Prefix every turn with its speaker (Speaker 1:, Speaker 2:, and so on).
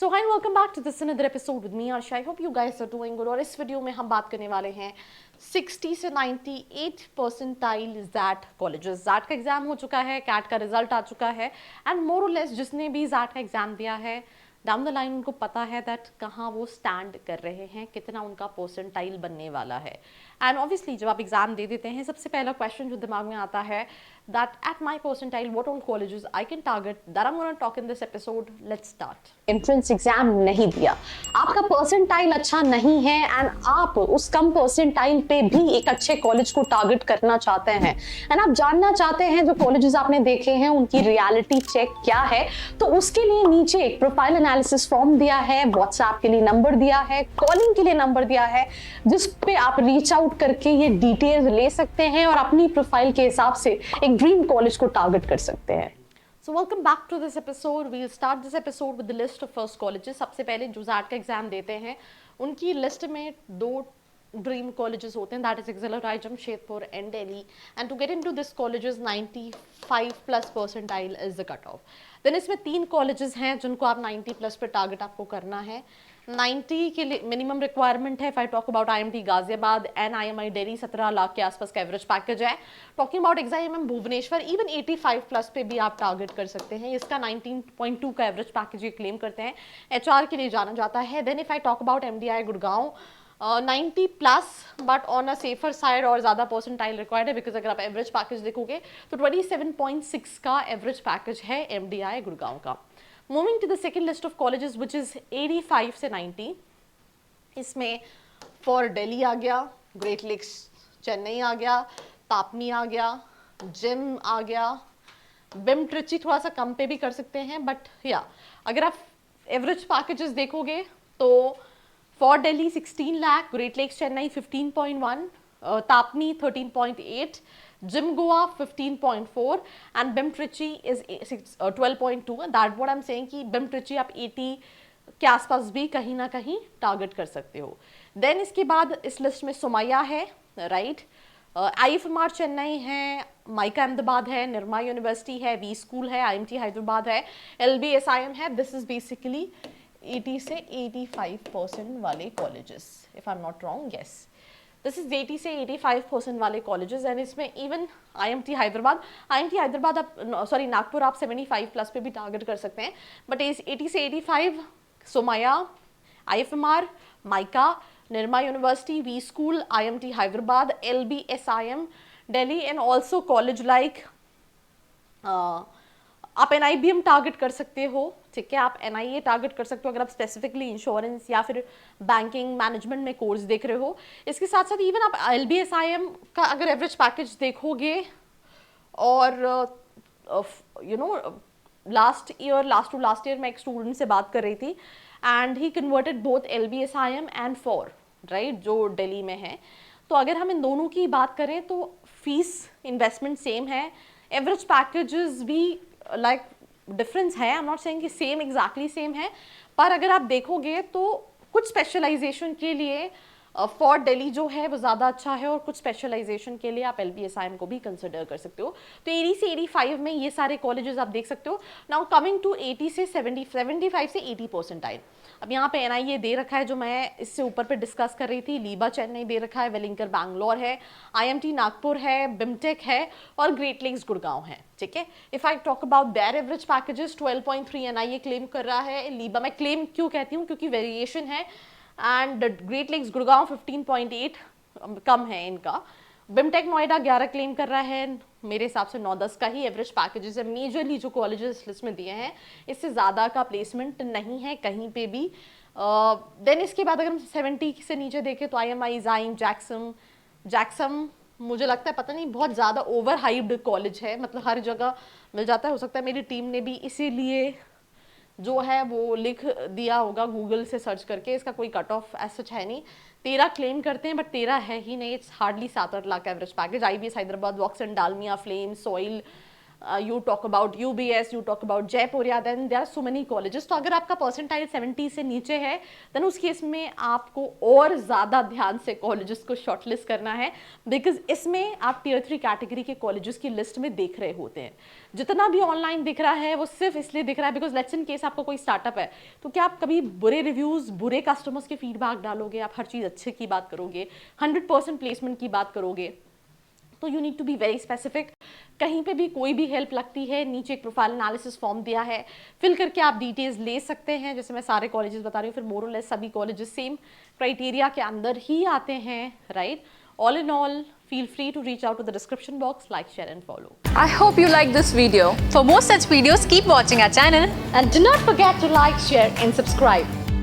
Speaker 1: So hi welcome back to this another episode with me Asha. I hope you guys are doing good. और इस video में हम बात करने वाले हैं 60 से 98 परसेंटाइल जैट कॉलेजेस। जैट का एग्जाम हो चुका है, कैट का रिजल्ट आ चुका है एंड मोर और लेस जिसने भी जैट का एग्जाम दिया है डाउन द लाइन उनको पता है दैट कहाँ वो स्टैंड कर रहे हैं, कितना उनका परसेंटाइल बनने वाला है। एंड ऑब्वियसली जब आप एग्जाम दे देते हैं सबसे पहला क्वेश्चन जो दिमाग में आता है that at my percentile what all colleges I can target, that I'm going to talk in this episode. Let's start. Entrance exam नहीं दिया, आपका परसेंटाइल अच्छा नहीं है एंड आप उस कम परसेंटाइल पे भी एक अच्छे कॉलेज को टारगेट करना चाहते हैं एंड आप जानना चाहते हैं जो कॉलेजेस आपने देखे हैं उनकी रियलिटी चेक क्या है, तो उसके लिए नीचे एक प्रोफाइल एनालिसिस फॉर्म दिया है, व्हाट्सएप के लिए नंबर दिया है, कॉलिंग के लिए नंबर दिया है, जिस पे आप रीच आउट करके ये डिटेल्स ले सकते हैं और अपनी प्रोफाइल के हिसाब से एक ड्रीम कॉलेज को टारगेट कर सकते हैं। So welcome back to this episode. We'll start this episode with the list of first colleges. सबसे पहले जो जैट का एग्जाम देते हैं उनकी लिस्ट में दो ड्रीम कॉलेजेस होते हैं, that is XLRI Jamshedpur and Delhi. And to get into this colleges 95 plus percentile is the cut off. देन इसमें तीन कॉलेजेस हैं जिनको आप 90 प्लस पे टारगेट आपको करना है। 90 के लिए मिनिमम रिक्वायरमेंट है। If I talk about IMT Ghaziabad and IMI Delhi 17 lakh के आसपास का एवरेज पैकेज है। Talking about XIMM Bhubaneswar even 85 plus पे भी आप टारगेट कर सकते हैं। इसका 19.2 का एवरेज पैकेज ये क्लेम करते हैं। HR के लिए जाना जाता है। Then if I talk about MDI Gurgaon 90 plus but on a safer side और ज़्यादा परसेंटाइल रिक्वायर्ड है, बिकॉज अगर आप एवरेज पैकेज देखोगे तो 27.6 का एवरेज पैकेज है MDI गुड़गांव का। Moving to the second list of colleges which is 85 से 90, इसमें फॉर दिल्ली आ गया, ग्रेट लेक्स चेन्नई आ गया, तापनी आ गया, जिम आ गया, बिम ट्रिची थोड़ा सा कम पे भी कर सकते हैं बट या अगर आप एवरेज पैकेजेस देखोगे तो for Delhi 16 lakh, Great Lakes Chennai 15.1, TAPMI 13.8, GIM Goa 15.4 and BIM Trichy is 12.2। That what I am saying कि बिम ट्रिची आप 80 के आसपास भी कहीं ना कहीं टारगेट कर सकते हो। देन इसके बाद इस लिस्ट में सुमैया है, राइट, IFMR चेन्नई है, माइका अहमदाबाद है, निर्मा यूनिवर्सिटी है, वी स्कूल है, IMT हैदराबाद है, LBSIM है। दिस इज बेसिकली 80 से 85% वाले colleges, if I am not wrong, yes this is 80 से 85% वाले कॉलेजेस। एंड इसमें इवन IMT हैदराबाद आप सॉरी नागपुर आप 75 प्लस पे भी टारगेट कर सकते हैं, बट इस 80 से 85 Sumaiya, IFMR, mica, Nirma university, V school, IMT Hyderabad, LBSIM Delhi and also college like आप NIBM टारगेट कर सकते हो, ठीक है, आप NIA टारगेट कर सकते हो अगर आप स्पेसिफिकली इंश्योरेंस या फिर बैंकिंग मैनेजमेंट में कोर्स देख रहे हो। इसके साथ साथ इवन आप LBSIM का अगर एवरेज पैकेज देखोगे और यू नो लास्ट ईयर मैं एक स्टूडेंट से बात कर रही थी and he converted both LBSIM and for, right, जो दिल्ली में है। तो अगर हम इन दोनों की बात करें तो फीस इन्वेस्टमेंट सेम है, एवरेज पैकेजेस भी लाइक डिफरेंस है, आई एम नॉट सेइंग कि सेम एग्जैक्टली सेम है, पर अगर आप देखोगे तो कुछ स्पेशलाइजेशन के लिए फॉर दिल्ली जो है वो ज़्यादा अच्छा है और कुछ स्पेशलाइजेशन के लिए आप LBSIM को भी कंसिडर कर सकते हो। तो 80 से 85 में ये सारे कॉलेजेस आप देख सकते हो। नाउ कमिंग टू 80 से 75 से 80 परसेंटाइल, अब यहाँ पे NIA दे रखा है जो मैं इससे ऊपर पे डिस्कस कर रही थी, लीबा चेन्नई दे रखा है, वेलिंकर बैंगलोर है, IMT नागपुर है, बिमटेक है और ग्रेट लेक्स गुड़गांव है, ठीक है। If I talk about their average packages 12.3 NIA claim कर रहा है, लीबा मैं क्लेम क्यों कहती हूँ क्योंकि वेरिएशन है, एंड ग्रेट लेक्स गुड़गांव 15.8 कम है इनका, बिमटेक नोएडा 11 क्लेम कर रहा है, मेरे हिसाब से 9-10 का ही एवरेज पैकेजेस है। मेजरली जो कॉलेजेस लिस्ट में दिए हैं इससे ज़्यादा का प्लेसमेंट नहीं है कहीं पे भी। देन इसके बाद अगर हम 70 से नीचे देखें तो IMI, जाइम, जैक्सम मुझे लगता है पता नहीं बहुत ज़्यादा ओवर हाइप्ड कॉलेज है, मतलब हर जगह मिल जाता है। हो सकता है मेरी टीम ने भी इसीलिए जो है वो लिख दिया होगा गूगल से सर्च करके, इसका कोई कट ऑफ एज सच है नहीं। 13 क्लेम करते हैं बट 13 है ही नहीं, it's hardly 7-8 lakh average package. IBS Hyderabad, Woxsen, Dalmia, FLAME, SOIL, you talk about UBS, you talk about Jaipuria, then there are so many colleges. तो अगर आपका परसेंटाइल 70 से नीचे है then उस केस में आपको और ज़्यादा ध्यान से कॉलेजेस को शॉर्टलिस्ट करना है, बिकॉज इसमें आप टियर 3 कैटेगरी के कॉलेजेस की लिस्ट में देख रहे होते हैं. जितना भी ऑनलाइन दिख रहा है वो सिर्फ इसलिए दिख रहा है बिकॉज लेट्स इन केस आपका कोई स्टार्टअप है, तो क्या आप कभी बुरे रिव्यूज़, बुरे कस्टमर्स के फीडबैक डालोगे? आप हर चीज़ अच्छे की बात करोगे, 100% प्लेसमेंट की बात करोगे? तो you need to be very specific. कहीं पे भी कोई भी हेल्प लगती है, नीचे एक प्रोफाइल एनालिसिस फॉर्म दिया है, फिल करके आप डिटेल्स ले सकते हैं. जैसे मैं सारे कॉलेजेस बता रही हूँ, फिर मोर और लेस सभी कॉलेजेस सेम क्राइटेरिया के अंदर ही आते हैं, right? All in all, feel free to reach out to the description box, like, share and follow.
Speaker 2: I hope you like this video. For more such videos, keep watching our channel.
Speaker 1: And do not forget to like, share and subscribe.